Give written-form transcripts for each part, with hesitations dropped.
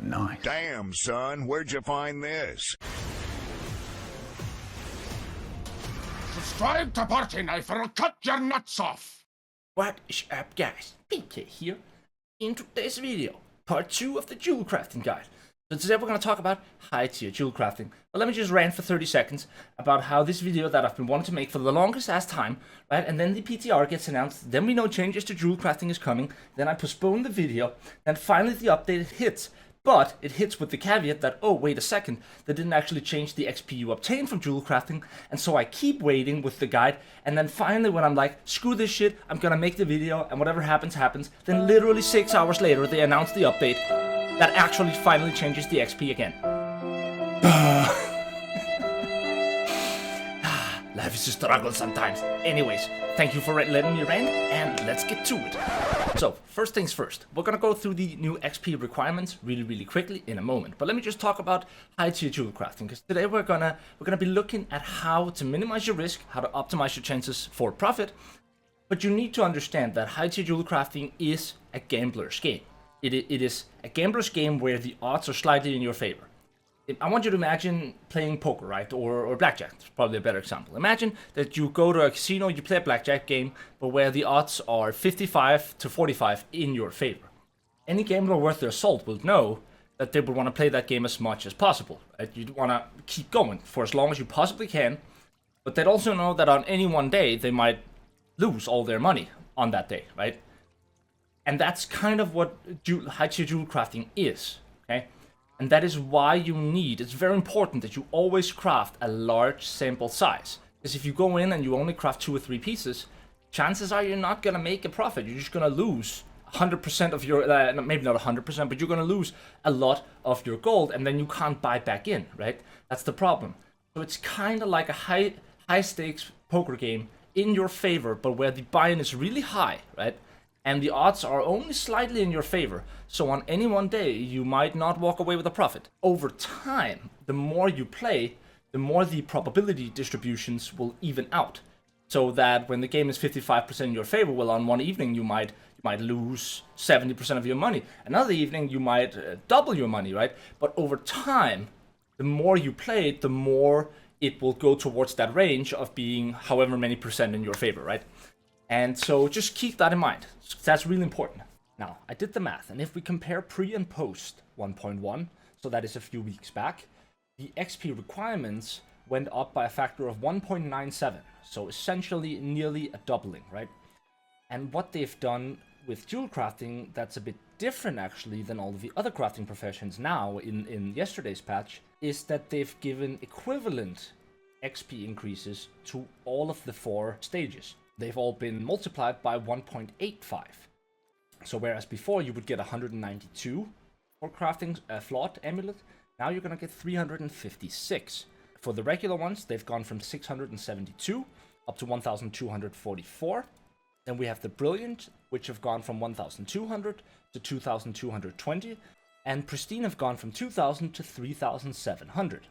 Nice. Damn, son, where'd you find this? Subscribe to Party Knife or I'll cut your nuts off! What is up, guys? PK here. In today's video, part 2 of the jewel crafting guide. So today we're going to talk about high tier jewel crafting. But let me just rant for 30 seconds about how this video that I've been wanting to make for the longest ass time, right? And then the PTR gets announced, then we know changes to jewel crafting is coming, then I postpone the video, then finally the update hits. But it hits with the caveat that, oh, wait a second, they didn't actually change the XP you obtain from jewel crafting, and so I keep waiting with the guide, and then finally when I'm like, screw this shit, I'm gonna make the video, and whatever happens, happens, then literally 6 hours later they announce the update that actually finally changes the XP again. Life is a struggle sometimes. Anyways, thank you for letting me rant, and let's get to it. So, first things first, we're gonna go through the new XP requirements really quickly in a moment. But let me just talk about high tier jewel crafting, because today we're gonna be looking at how to minimize your risk, how to optimize your chances for profit. But you need to understand that high tier jewel crafting is a gambler's game. It is a gambler's game where the odds are slightly in your favor. I want you to imagine playing poker, right? Or blackjack. It's probably a better example. Imagine that you go to a casino, you play a blackjack game, but where the odds are 55 to 45 in your favor. Any gambler worth their salt will know that they would want to play that game as much as possible. Right? You'd want to keep going for as long as you possibly can, but they'd also know that on any one day, they might lose all their money on that day, right? And that's kind of what high tier jewel crafting is, okay? And that is why it's very important that you always craft a large sample size. Because if you go in and you only craft 2 or 3 pieces, chances are you're not going to make a profit. You're just going to lose 100% of your, maybe not 100%, but you're going to lose a lot of your gold, and then you can't buy back in, right? That's the problem. So it's kind of like a high stakes poker game in your favor, but where the buy-in is really high, right? And the odds are only slightly in your favor. So on any one day, you might not walk away with a profit. Over time, the more you play, the more the probability distributions will even out. So that when the game is 55% in your favor, well, on one evening, you might lose 70% of your money. Another evening, you might double your money, right? But over time, the more you play, the more it will go towards that range of being however many percent in your favor, right? And so just keep that in mind. That's really important. Now, I did the math, and if we compare pre and post 1.1, so that is a few weeks back, the XP requirements went up by a factor of 1.97. So essentially nearly a doubling, right? And what they've done with jewel crafting that's a bit different actually than all of the other crafting professions now in yesterday's patch is that they've given equivalent XP increases to all of the 4 stages. They've all been multiplied by 1.85. So whereas before you would get 192 for crafting a flawed amulet, now you're going to get 356. For the regular ones, they've gone from 672 up to 1,244. Then we have the brilliant, which have gone from 1,200 to 2,220. And pristine have gone from 2,000 to 3,700.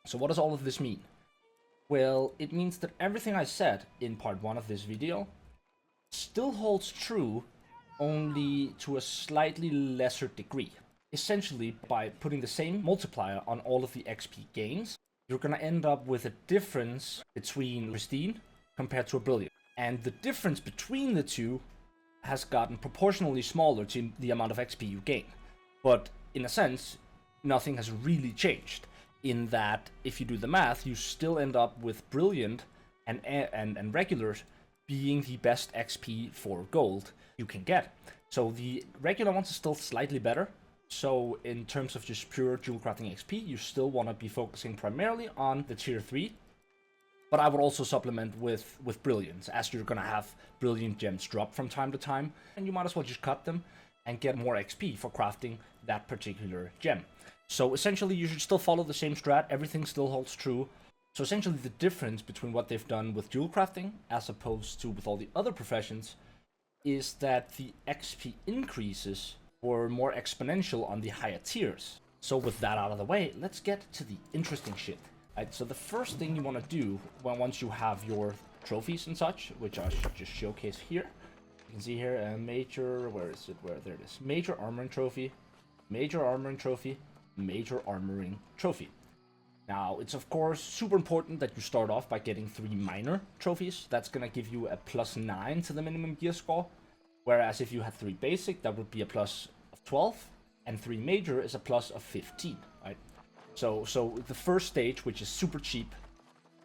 So what does all of this mean? Well, it means that everything I said in part 1 of this video still holds true, only to a slightly lesser degree. Essentially, by putting the same multiplier on all of the XP gains, you're going to end up with a difference between pristine compared to a brilliant. And the difference between the two has gotten proportionally smaller to the amount of XP you gain. But in a sense, nothing has really changed. In that, if you do the math, you still end up with brilliant and regulars being the best XP for gold you can get. So the regular ones are still slightly better. So in terms of just pure jewel crafting XP, you still want to be focusing primarily on the tier 3. But I would also supplement with brilliance, as you're going to have brilliant gems drop from time to time. And you might as well just cut them and get more XP for crafting that particular gem. So essentially, you should still follow the same strat. Everything still holds true. So essentially, the difference between what they've done with jewel crafting as opposed to with all the other professions is that the XP increases were more exponential on the higher tiers. So with that out of the way, let's get to the interesting shit. Right, so the first thing you want to do once you have your trophies and such, which I should just showcase here. You can see here a major, where is it? There it is. Major armoring trophy, major armoring trophy. Now, it's of course super important that you start off by getting 3 minor trophies. That's gonna give you a +9 to the minimum gear score. Whereas if you had 3 basic, that would be a +12, and 3 major is a +15, right? So the first stage, which is super cheap,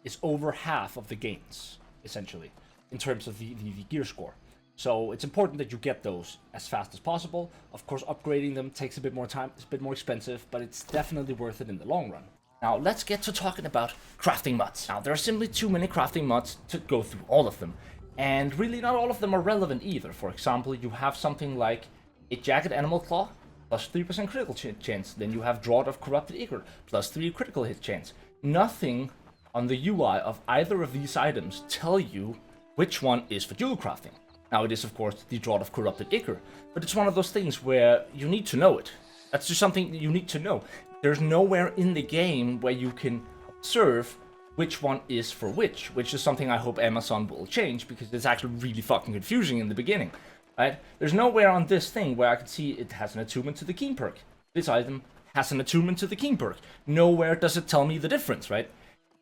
is over half of the gains, essentially, in terms of the gear score. So it's important that you get those as fast as possible. Of course, upgrading them takes a bit more time, it's a bit more expensive, but it's definitely worth it in the long run. Now, let's get to talking about crafting mods. Now, there are simply too many crafting mods to go through all of them. And really, not all of them are relevant either. For example, you have something like a jagged animal claw, +3% critical chance. Then you have Draught of Corrupted Ichor, +3 critical hit chance. Nothing on the UI of either of these items tell you which one is for Jewelcrafting. Now, it is, of course, the Draught of Corrupted Ichor, but it's one of those things where you need to know it. That's just something that you need to know. There's nowhere in the game where you can observe which one is for which is something I hope Amazon will change, because it's actually really fucking confusing in the beginning, right? There's nowhere on this thing where I can see it has an attunement to the keen perk. This item has an attunement to the keen perk. Nowhere does it tell me the difference, right?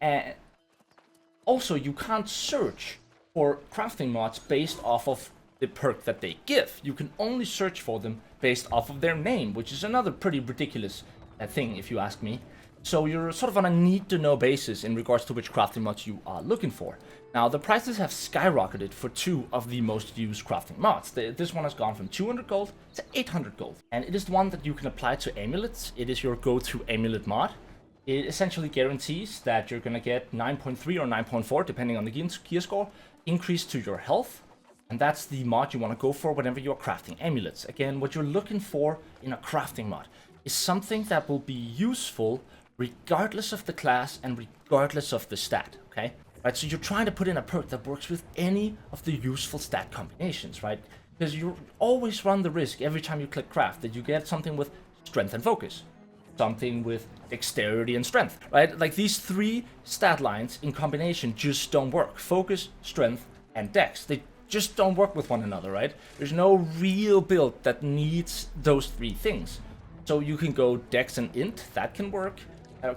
And also, you can't search for crafting mods based off of the perk that they give. You can only search for them based off of their name, which is another pretty ridiculous thing, if you ask me. So you're sort of on a need-to-know basis in regards to which crafting mods you are looking for. Now, the prices have skyrocketed for 2 of the most used crafting mods. This one has gone from 200 gold to 800 gold. And it is the one that you can apply to amulets. It is your go-to amulet mod. It essentially guarantees that you're going to get 9.3 or 9.4, depending on the gear score, increase to your health. And that's the mod you want to go for whenever you're crafting amulets. Again, what you're looking for in a crafting mod is something that will be useful regardless of the class and regardless of the stat, okay? Right, so you're trying to put in a perk that works with any of the useful stat combinations, right? Because you always run the risk every time you click craft that you get something with strength and focus, something with dexterity and strength, right? Like these 3 stat lines in combination just don't work. Focus, strength, and dex. They just don't work with one another, right? There's no real build that needs those 3 things. So you can go dex and int, that can work.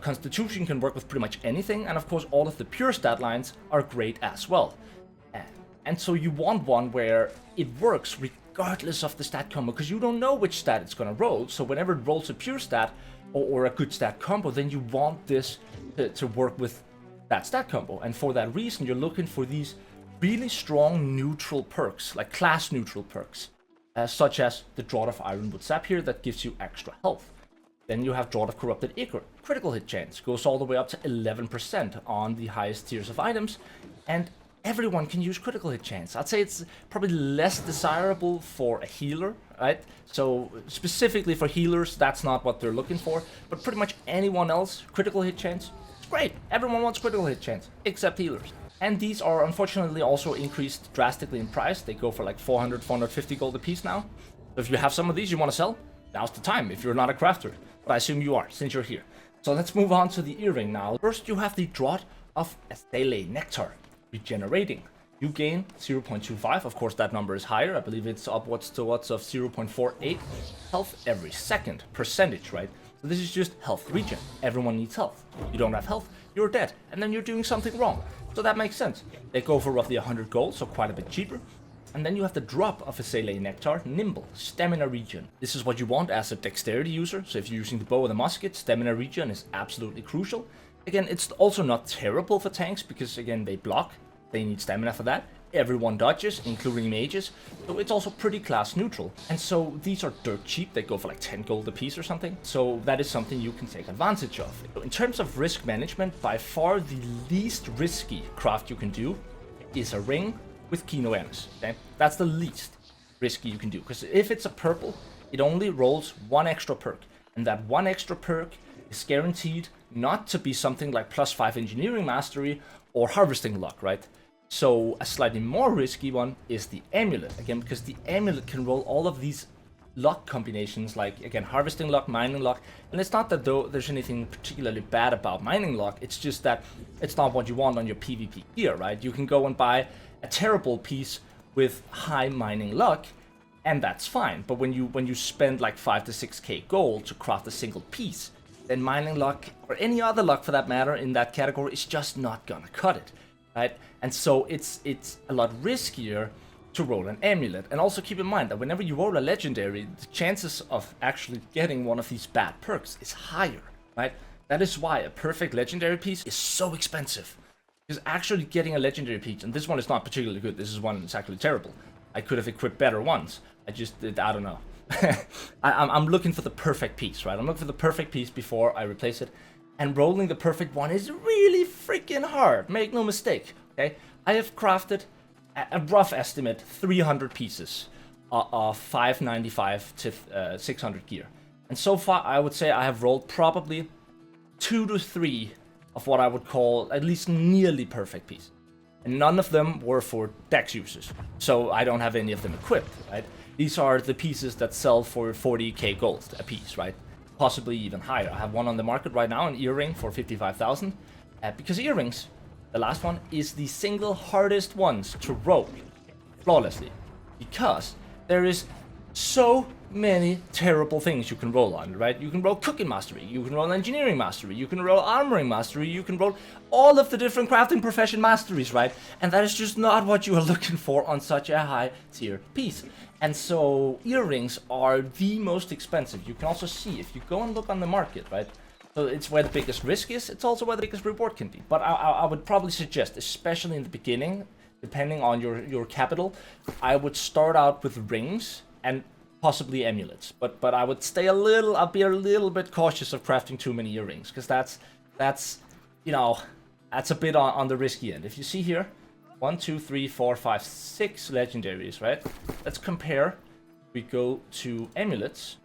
Constitution can work with pretty much anything, and of course all of the pure stat lines are great as well. And so you want one where it works regardless of the stat combo, because you don't know which stat it's going to roll. So whenever it rolls a pure stat or a good stat combo, then you want this to work with that stat combo. And for that reason, you're looking for these really strong neutral perks, like class neutral perks, such as the Draught of Ironwood Sapphire that gives you extra health. Then you have Draught of Corrupted Ichor, critical hit chance, goes all the way up to 11% on the highest tiers of items, and everyone can use critical hit chance. I'd say it's probably less desirable for a healer, right? So specifically for healers, that's not what they're looking for, but pretty much anyone else, critical hit chance, it's great. Everyone wants critical hit chance, except healers. And these are unfortunately also increased drastically in price. They go for like 400, 450 gold a piece now. So if you have some of these you want to sell, now's the time if you're not a crafter. But I assume you are, since you're here. So let's move on to the earring now. First you have the Draught of 𝒮𝔞𝔤𝔢𝔯𝒮𝔮𝔲𝔞𝔡. Regenerating. You gain 0.25, of course that number is higher. I believe it's upwards towards of 0.48 health every second. Percentage, right? So this is just health regen. Everyone needs health. You don't have health, you're dead. And then you're doing something wrong. So that makes sense. They go for roughly 100 gold, so quite a bit cheaper. And then you have the drop of 𝒮𝔞𝔤𝔢𝔯𝒮𝔮𝔲, Nimble, stamina regen. This is what you want as a dexterity user, so if you're using the bow or the musket, stamina regen is absolutely crucial. Again, it's also not terrible for tanks, because again, they block, they need stamina for that. Everyone dodges, including mages, so it's also pretty class neutral. And so these are dirt cheap, they go for like 10 gold a piece or something, so that is something you can take advantage of. In terms of risk management, by far the least risky craft you can do is a ring with keen awareness, okay? That's the least risky you can do, because if it's a purple, it only rolls 1 extra perk, and that 1 extra perk is guaranteed not to be something like +5 engineering mastery or harvesting luck, right? So a slightly more risky one is the amulet, again, because the amulet can roll all of these luck combinations, like again harvesting luck, mining luck, and it's not that there's anything particularly bad about mining luck, it's just that it's not what you want on your PvP gear, right? You can go and buy a terrible piece with high mining luck, and that's fine. But when you spend like 5 to 6k gold to craft a single piece, then mining luck, or any other luck for that matter in that category, is just not gonna cut it, right? And so it's a lot riskier to roll an amulet. And also keep in mind that whenever you roll a legendary, the chances of actually getting one of these bad perks is higher, right? That is why a perfect legendary piece is so expensive. Because actually getting a legendary piece, and this one is not particularly good, this is one that's actually terrible. I could have equipped better ones. I don't know. I'm looking for the perfect piece, right? I'm looking for the perfect piece before I replace it. And rolling the perfect one is really freaking hard, make no mistake, okay? I have crafted, a rough estimate, 300 pieces of 595 to 600 gear. And so far, I would say I have rolled probably 2 to 3 of what I would call at least nearly perfect pieces. And none of them were for dex users, so I don't have any of them equipped, right? These are the pieces that sell for 40k gold a piece, right? Possibly even higher. I have one on the market right now, an earring for 55,000. Because earrings, the last one, is the single hardest ones to roll flawlessly. Because there is so many terrible things you can roll on, right? You can roll cooking mastery, you can roll engineering mastery, you can roll armoring mastery, you can roll all of the different crafting profession masteries, right? And that is just not what you are looking for on such a high tier piece. And so earrings are the most expensive. You can also see if you go and look on the market, right? So it's where the biggest risk is, it's also where the biggest reward can be. But I would probably suggest, especially in the beginning, depending on your capital, I would start out with rings and possibly amulets, but I would I'll be a little bit cautious of crafting too many earrings, because that's you know, that's a bit on the risky end. If you see here, 1, 2, 3, 4, 5, 6 legendaries, right? Let's compare. We go to amulets.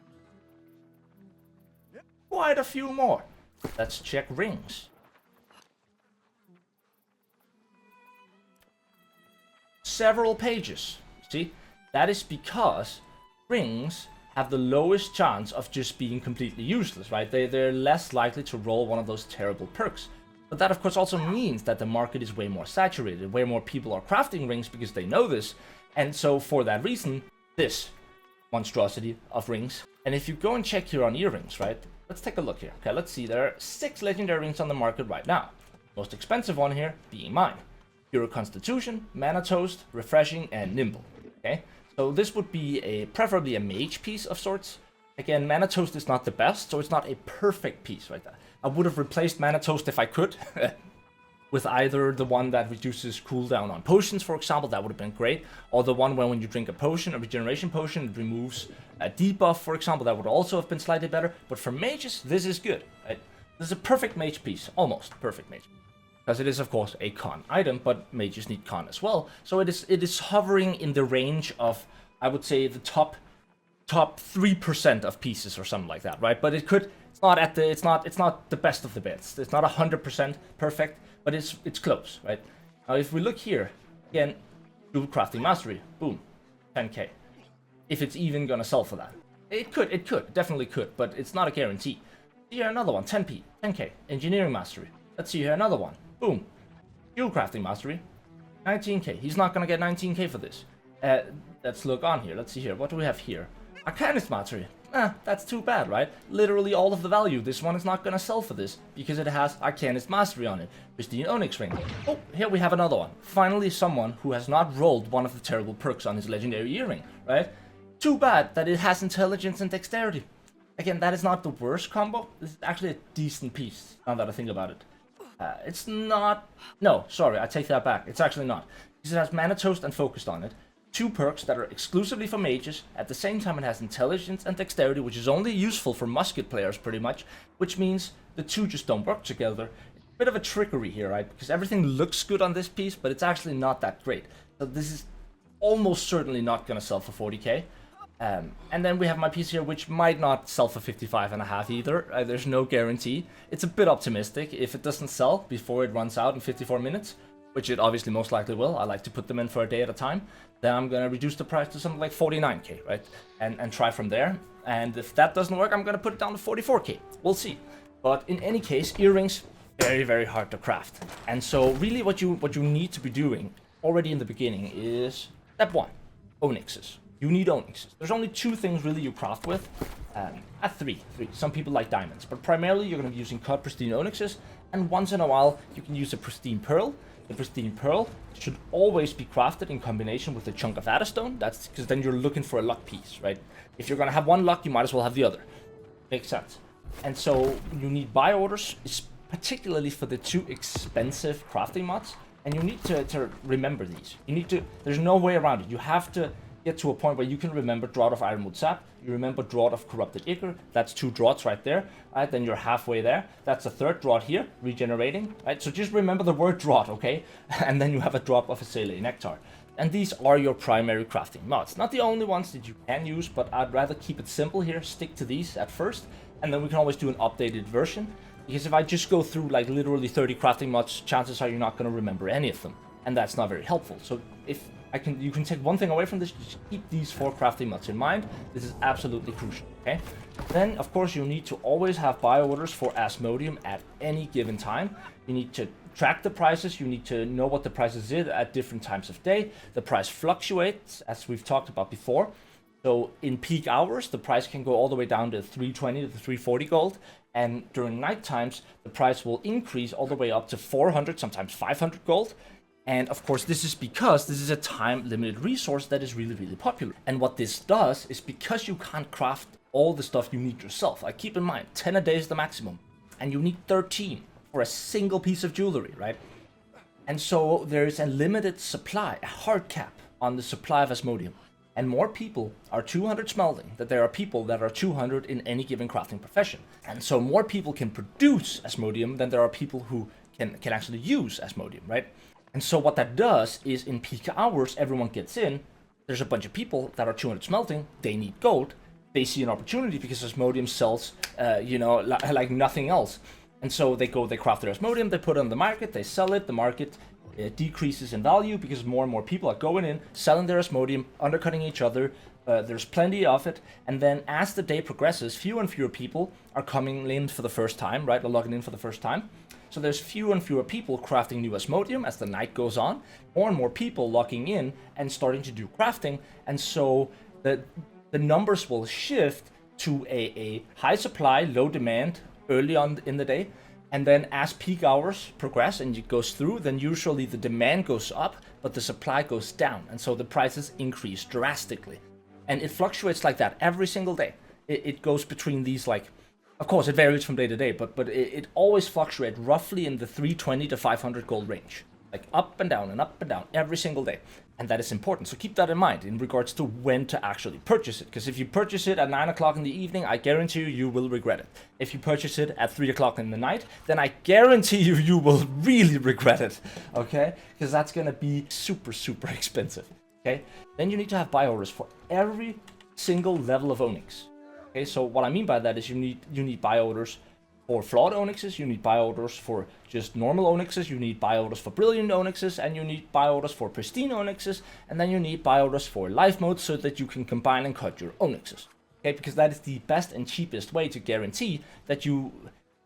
Quite a few more. Let's check rings. Several pages. See, that is because rings have the lowest chance of just being completely useless, right? They're less likely to roll one of those terrible perks. But that of course also means that the market is way more saturated, way more people are crafting rings because they know this, and so for that reason, this monstrosity of rings. And if you go and check here on earrings, right? Let's take a look here. Okay, let's see, there are 6 legendary rings on the market right now. Most expensive one here being mine. Pure Constitution, Mana Toast, Refreshing, and Nimble. Okay? So this would be preferably a mage piece of sorts. Again, Mana Toast is not the best, so it's not a perfect piece right there. I would have replaced Mana Toast if I could, with either the one that reduces cooldown on potions, for example, that would have been great, or the one where when you drink a potion, a regeneration potion, it removes a debuff, for example, that would also have been slightly better. But for mages, this is good, right? This is a perfect mage piece, almost perfect mage. Because it is, of course, a con item, but mages need con as well. So it is hovering in the range of, I would say, the top 3% of pieces or something like that, right? But it's not the best of the best. It's not 100% perfect, but it's close, right? Now, if we look here again, Jewelcrafting Mastery, boom, 10k. If it's even gonna sell for that, it definitely could, but it's not a guarantee. See here another one, 10k. Engineering Mastery. Let's see here another one. Boom. Jewelcrafting Mastery. 19k. He's not gonna get 19k for this. Let's look on here. Let's see here. What do we have here? Arcanist Mastery. That's too bad, right? Literally all of the value. This one is not gonna sell for this because it has Arcanist Mastery on it. Pristine Onyx Ring. Oh, here we have another one. Finally someone who has not rolled one of the terrible perks on his legendary earring, right? Too bad that it has intelligence and dexterity. Again, that is not the worst combo. This is actually a decent piece, now that I think about it. It's not... No, sorry, I take that back. It's actually not. Because it has Mana Toast and Focused on it. 2 perks that are exclusively for mages. At the same time, it has Intelligence and Dexterity, which is only useful for musket players, pretty much. Which means the 2 just don't work together. It's a bit of a trickery here, right? Because everything looks good on this piece, but it's actually not that great. So this is almost certainly not going to sell for 40k. And then we have my piece here, which might not sell for 55.5 either. There's no guarantee. It's a bit optimistic. If it doesn't sell before it runs out in 54 minutes, which it obviously most likely will, I like to put them in for a day at a time, then I'm going to reduce the price to something like 49k, right? And try from there. And if that doesn't work, I'm going to put it down to 44k. We'll see. But in any case, earrings, very, very hard to craft. And so really what you need to be doing already in the beginning is step 1, onyxes. you need onyxes. There's only 2 things really you craft with. Three. Some people like diamonds, but primarily you're going to be using cut pristine onyxes, and once in a while you can use a pristine pearl. The pristine pearl should always be crafted in combination with a chunk of adderstone. That's because then you're looking for a luck piece, right? If you're going to have one luck, you might as well have the other. Makes sense. And so you need buy orders, particularly for the 2 expensive crafting mods, and you need to remember these. There's no way around it. You have to get to a point where you can remember Draught of Ironwood Sap, you remember Draught of Corrupted Ichor, that's 2 draughts right there, right? Then you're halfway there. That's a 3rd draught here, regenerating, right? So just remember the word draught, okay? And then you have a drop of 𝒮𝔞𝔤𝔢𝔯𝒮𝔮𝔲𝔞𝔡. And these are your primary crafting mods. Not the only ones that you can use, but I'd rather keep it simple here, stick to these at first, and then we can always do an updated version. Because if I just go through like literally 30 crafting mods, chances are you're not going to remember any of them. And that's not very helpful. So if you can take one thing away from this, just keep these 4 crafting mods in mind. This is absolutely crucial, okay? Then, of course, you need to always have buy orders for Asmodeum at any given time. You need to track the prices. You need to know what the prices is at different times of day. The price fluctuates, as we've talked about before. So in peak hours, the price can go all the way down to 320 to 340 gold. And during night times, the price will increase all the way up to 400, sometimes 500 gold. And of course, this is because this is a time-limited resource that is really, really popular. And what this does is because you can't craft all the stuff you need yourself. Like, keep in mind, 10 a day is the maximum. And you need 13 for a single piece of jewelry, right? And so there's a limited supply, a hard cap on the supply of Asmodeum. And more people are 200 smelting than there are people that are 200 in any given crafting profession. And so more people can produce Asmodeum than there are people who can actually use Asmodeum, right? And so what that does is in peak hours, everyone gets in. There's a bunch of people that are 200 smelting. They need gold. They see an opportunity because Asmodeum sells, like nothing else. And so they craft their Asmodeum, they put it on the market, they sell it. The market decreases in value because more and more people are going in, selling their Asmodeum, undercutting each other. There's plenty of it. And then as the day progresses, fewer and fewer people are coming in for the first time, right? Or logging in for the first time. So there's fewer and fewer people crafting new Asmodeum as the night goes on. More and more people logging in and starting to do crafting. And so the numbers will shift to a high supply, low demand early on in the day. And then as peak hours progress and it goes through, then usually the demand goes up, but the supply goes down. And so the prices increase drastically. And it fluctuates like that every single day. It goes between these, like, of course it varies from day to day, but it always fluctuates roughly in the 320 to 500 gold range. Like up and down every single day. And that is important. So keep that in mind in regards to when to actually purchase it. Because if you purchase it at 9 o'clock in the evening, I guarantee you will regret it. If you purchase it at 3 o'clock in the night, then I guarantee you will really regret it. Okay? Because that's going to be super, super expensive. Okay? Then you need to have buy orders for every single level of onyx. Okay? So what I mean by that is you need buy orders for flawed onyxes, you need buy orders for just normal onyxes, you need buy orders for brilliant onyxes, and you need buy orders for pristine onyxes, and then you need buy orders for life mode so that you can combine and cut your onyxes. Okay, because that is the best and cheapest way to guarantee that you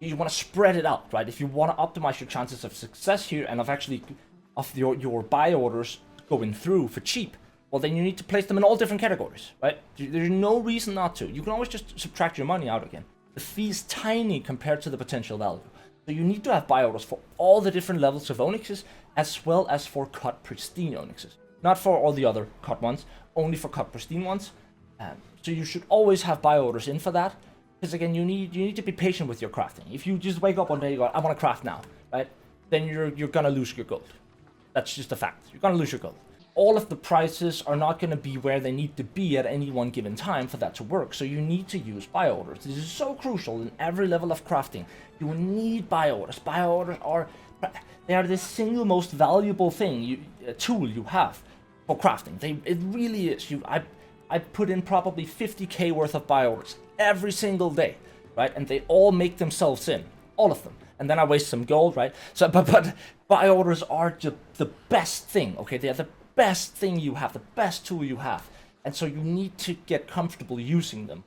want to spread it out, right? If you want to optimize your chances of success here and of your buy orders going through for cheap, well then you need to place them in all different categories, right? There's no reason not to. You can always just subtract your money out again. The fee is tiny compared to the potential value. So you need to have buy orders for all the different levels of onyxes, as well as for cut pristine onyxes. Not for all the other cut ones, only for cut pristine ones. So you should always have buy orders in for that. Because again, you need to be patient with your crafting. If you just wake up one day and you go, I want to craft now, right? Then you're gonna lose your gold. That's just a fact. You're gonna lose your gold. All of the prices are not going to be where they need to be at any one given time for that to work. So you need to use buy orders. This is so crucial in every level of crafting. You need buy orders. Buy orders are the single most valuable tool you have for crafting. It really is. I put in probably 50k worth of buy orders every single day, right? And they all make themselves in, all of them. And then I waste some gold, right? So, but buy orders are just the best thing. Okay, they are the best thing you have, the best tool you have, and so you need to get comfortable using them.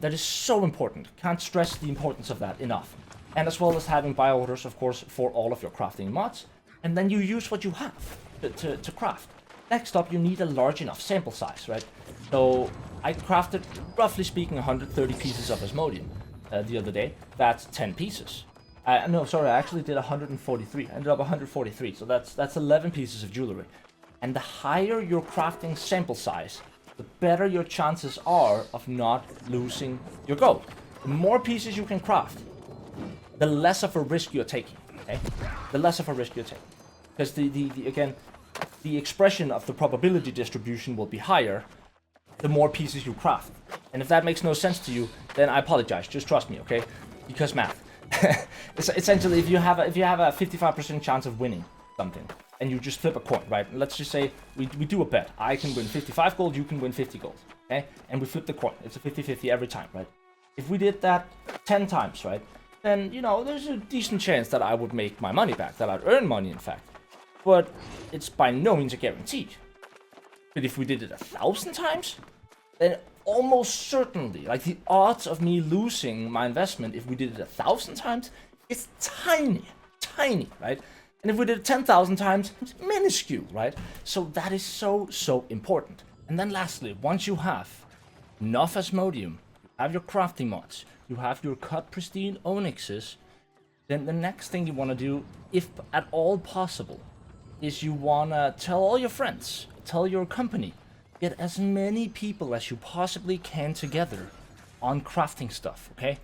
That is so important. Can't stress the importance of that enough. And as well as having buy orders, of course, for all of your crafting mods, and then you use what you have to craft. Next up, you need a large enough sample size, right? So I crafted, roughly speaking, 130 pieces of Asmodeum the other day. That's 10 pieces. No, sorry, I actually did 143. I ended up 143, so that's 11 pieces of jewelry. And the higher your crafting sample size, the better your chances are of not losing your gold. The more pieces you can craft, the less of a risk you're taking, okay? The less of a risk you're taking. Because again, the expression of the probability distribution will be higher the more pieces you craft. And if that makes no sense to you, then I apologize. Just trust me, okay? Because math. Essentially, if you have a 55% chance of winning something, and you just flip a coin, right? Let's just say we do a bet. I can win 55 gold, you can win 50 gold, okay? And we flip the coin. It's a 50-50 every time, right? If we did that 10 times, right? Then, you know, there's a decent chance that I would make my money back, that I'd earn money, in fact. But it's by no means a guarantee. But if we did it 1,000 times, then almost certainly, like the odds of me losing my investment if we did it 1,000 times is tiny, right? And if we did it 10,000 times, it's minuscule, right? So that is so important. And then lastly, once you have enough Asmodeum, you have your crafting mods, you have your cut pristine onyxes, then the next thing you want to do, if at all possible, is you want to tell all your friends, tell your company, get as many people as you possibly can together on crafting stuff, okay?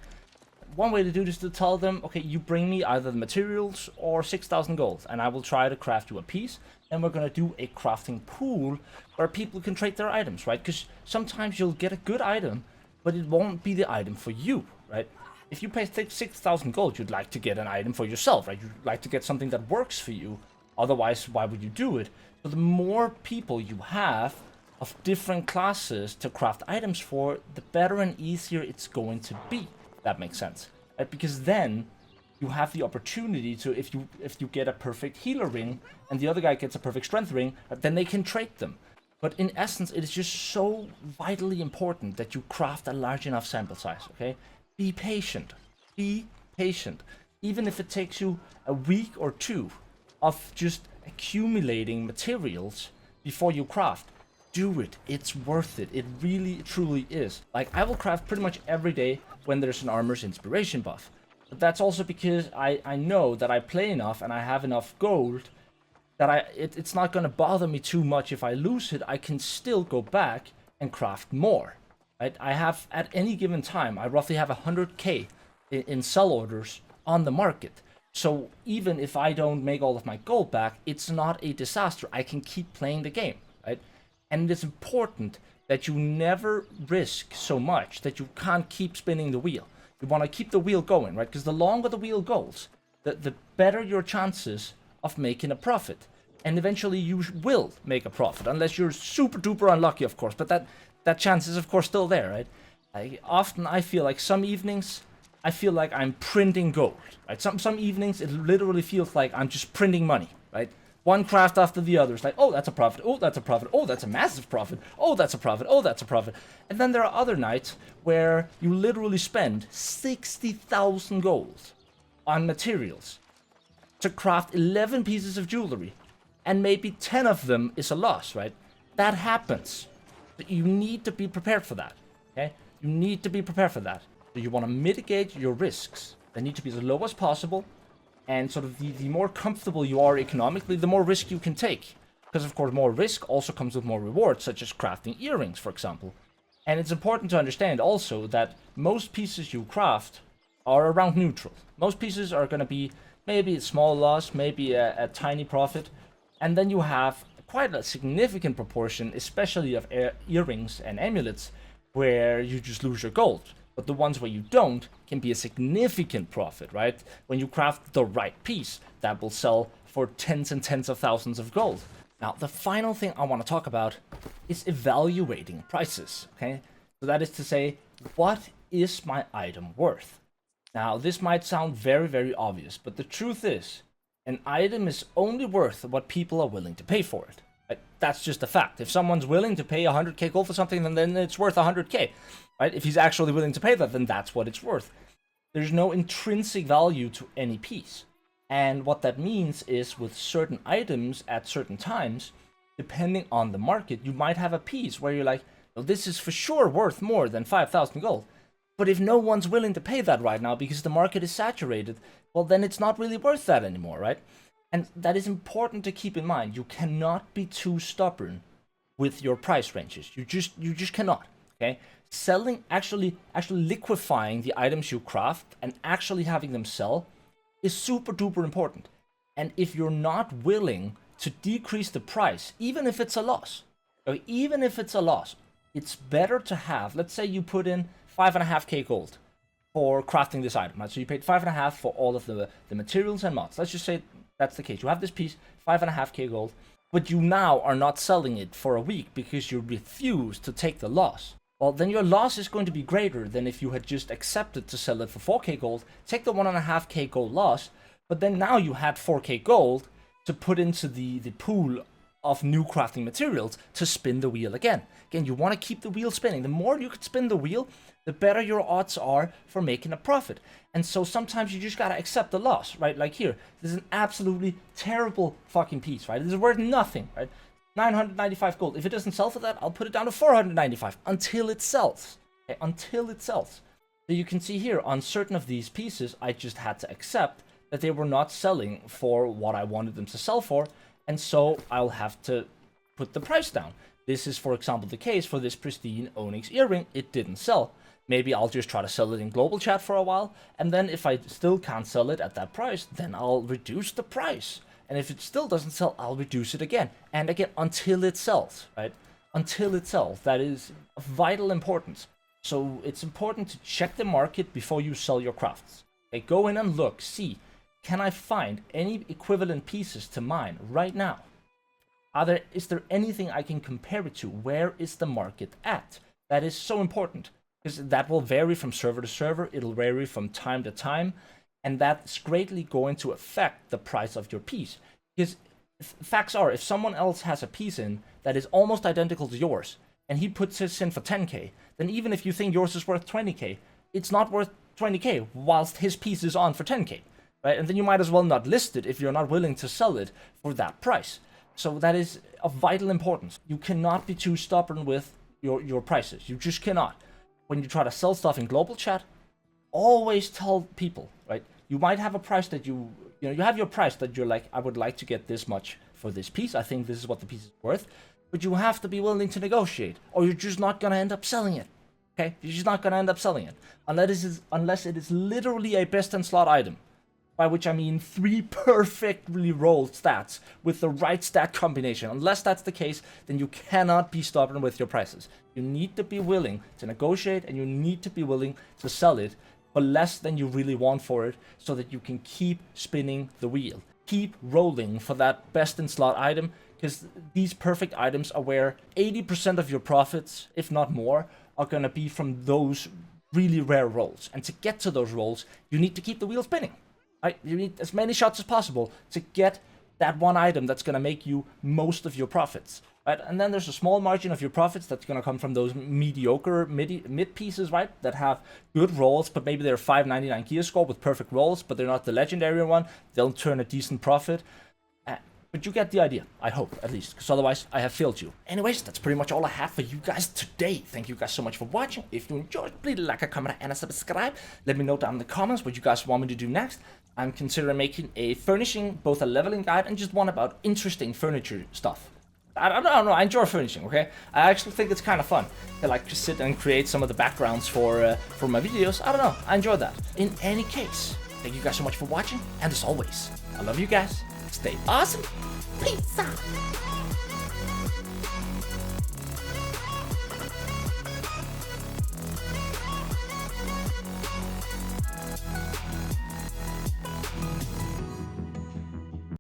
One way to do this is to tell them, okay, you bring me either the materials or 6,000 gold, and I will try to craft you a piece, and we're gonna do a crafting pool where people can trade their items, right? Because sometimes you'll get a good item, but it won't be the item for you, right? If you pay 6,000 gold, you'd like to get an item for yourself, right? You'd like to get something that works for you. Otherwise, why would you do it? So the more people you have of different classes to craft items for, the better and easier it's going to be. If that makes sense, right? Because then you have the opportunity to, if you get a perfect healer ring and the other guy gets a perfect strength ring, then they can trade them. But in essence, it is just so vitally important that you craft a large enough sample size, okay? Be patient. Be patient. Even if it takes you a week or two of just accumulating materials before you craft, do it. It's worth it. It really, truly is. Like, I will craft pretty much every day when there's an armor's inspiration buff. But that's also because I know that I play enough and I have enough gold that it's not going to bother me too much if I lose it. I can still go back and craft more, right? I have, at any given time, I roughly have 100k in sell orders on the market. So even if I don't make all of my gold back, it's not a disaster. I can keep playing the game, right? And it's important that you never risk so much that you can't keep spinning the wheel. You want to keep the wheel going, right? Because the longer the wheel goes, the better your chances of making a profit. And eventually you will make a profit, unless you're super duper unlucky, of course. But that chance is, of course, still there, right? Often I feel like some evenings, I feel like I'm printing gold, right? Some evenings, it literally feels like I'm just printing money, right? One craft after the other. It's like, oh, that's a profit. Oh, that's a profit. Oh, that's a massive profit. Oh, that's a profit. Oh, that's a profit. And then there are other nights where you literally spend 60,000 gold on materials to craft 11 pieces of jewelry, and maybe 10 of them is a loss, right? That happens. But you need to be prepared for that, okay? You need to be prepared for that. So you want to mitigate your risks. They need to be as low as possible. And sort of the more comfortable you are economically, the more risk you can take. Because, of course, more risk also comes with more rewards, such as crafting earrings, for example. And it's important to understand also that most pieces you craft are around neutral. Most pieces are going to be maybe a small loss, maybe a tiny profit. And then you have quite a significant proportion, especially of earrings and amulets, where you just lose your gold. But the ones where you don't can be a significant profit, right? When you craft the right piece, that will sell for tens and tens of thousands of gold. Now, the final thing I want to talk about is evaluating prices, okay? So that is to say, what is my item worth? Now, this might sound very, very obvious, but the truth is, an item is only worth what people are willing to pay for it. Right? That's just a fact. If someone's willing to pay 100k gold for something, then it's worth 100k. Right? If he's actually willing to pay that, then that's what it's worth. There's no intrinsic value to any piece. And what that means is with certain items at certain times, depending on the market, you might have a piece where you're like, well, this is for sure worth more than 5,000 gold. But if no one's willing to pay that right now because the market is saturated, well, then it's not really worth that anymore, right? And that is important to keep in mind. You cannot be too stubborn with your price ranges. You just cannot, okay? Selling, actually liquefying the items you craft and actually having them sell is super duper important. And if you're not willing to decrease the price, even if it's a loss, okay, even if it's a loss, it's better to have, let's say you put in 5.5k gold for crafting this item, right? So you paid 5.5 for all of the materials and mods. Let's just say that's the case. You have this piece, 5.5k gold, but you now are not selling it for a week because you refuse to take the loss. Well, then your loss is going to be greater than if you had just accepted to sell it for 4k gold, take the 1.5k gold loss, but then now you had 4k gold to put into the pool of new crafting materials to spin the wheel again. Again, you want to keep the wheel spinning. The more you can spin the wheel, the better your odds are for making a profit. And so sometimes you just gotta accept the loss, right? Like here, this is an absolutely terrible fucking piece, right? This is worth nothing, right? 995 gold. If it doesn't sell for that, I'll put it down to 495 until it sells. Okay? Until it sells. So you can see here on certain of these pieces, I just had to accept that they were not selling for what I wanted them to sell for, and so I'll have to put the price down. This is, for example, the case for this pristine onyx earring. It didn't sell. Maybe I'll just try to sell it in global chat for a while, and then if I still can't sell it at that price, then I'll reduce the price. And if it still doesn't sell, I'll reduce it again and again until it sells, right? Until it sells. That is of vital importance. So it's important to check the market before you sell your crafts. Okay, go in and look, see, can I find any equivalent pieces to mine right now? Is there anything I can compare it to? Where is the market at? That is so important, because that will vary from server to server, it'll vary from time to time, and that's greatly going to affect the price of your piece. Because facts are, if someone else has a piece in that is almost identical to yours, and he puts his in for 10k, then even if you think yours is worth 20k, it's not worth 20k, whilst his piece is on for 10k, right? And then you might as well not list it if you're not willing to sell it for that price. So that is of vital importance. You cannot be too stubborn with your prices. You just cannot. When you try to sell stuff in global chat, always tell people, right? You might have a price that you have your price that you're like, I would like to get this much for this piece. I think this is what the piece is worth. But you have to be willing to negotiate, or you're just not going to end up selling it. Okay? You're just not going to end up selling it. Unless it is literally a best in slot item. By which I mean 3 perfectly rolled stats with the right stat combination. Unless that's the case, then you cannot be stubborn with your prices. You need to be willing to negotiate, and you need to be willing to sell it for less than you really want for it, so that you can keep spinning the wheel. Keep rolling for that best in slot item, because these perfect items are where 80% of your profits, if not more, are going to be from those really rare rolls. And to get to those rolls, you need to keep the wheel spinning. Right? You need as many shots as possible to get that one item that's going to make you most of your profits. Right? And then there's a small margin of your profits that's going to come from those mediocre mid pieces, right? That have good rolls, but maybe they're 599 gear score with perfect rolls, but they're not the legendary one. They'll turn a decent profit. But you get the idea, I hope, at least, because otherwise I have failed you. Anyways, that's pretty much all I have for you guys today. Thank you guys so much for watching. If you enjoyed, please like, a comment, and a subscribe. Let me know down in the comments what you guys want me to do next. I'm considering making a furnishing, both a leveling guide and just one about interesting furniture stuff. I don't know, I enjoy furnishing, okay? I actually think it's kind of fun to like just sit and create some of the backgrounds for my videos. I don't know, I enjoy that. In any case, thank you guys so much for watching, and as always, I love you guys. Stay awesome. Peace out.